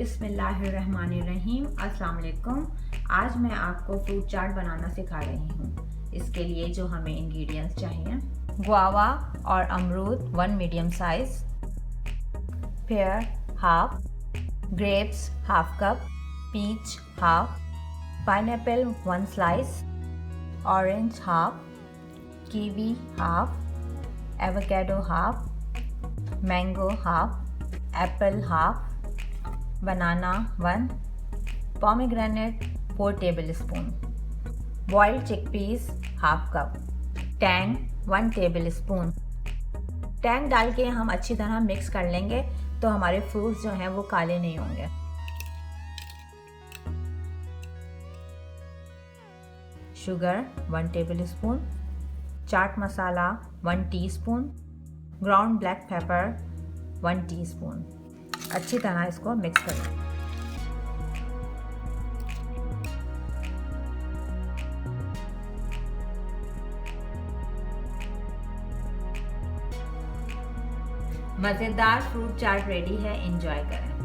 बिस्मिल्लाहिर्रहमानिर्रहीम। अस्सलाम वालेकुम। आज मैं आपको फ्रूट चाट बनाना सिखा रही हूँ। इसके लिए जो हमें इंग्रेडिएंट्स चाहिए, गुआवा और अमरूद 1 medium size, pear half, grapes half cup, peach half, pineapple 1 slice, orange half, kiwi half, avocado half, mango half, apple half, banana 1, pomegranate 4 tablespoon, boiled chickpeas half cup, Tang 1 tablespoon. Tang डाल के हम अच्छी तरह mix कर लेंगे तो हमारे fruits जो हैं वो काले नहीं होंगे। Sugar 1 table spoon, chaat masala 1 teaspoon, ground black pepper 1 teaspoon. अच्छी तरह इसको मिक्स करें। मज़ेदार फ्रूट चाट रेडी है, एंजॉय करें।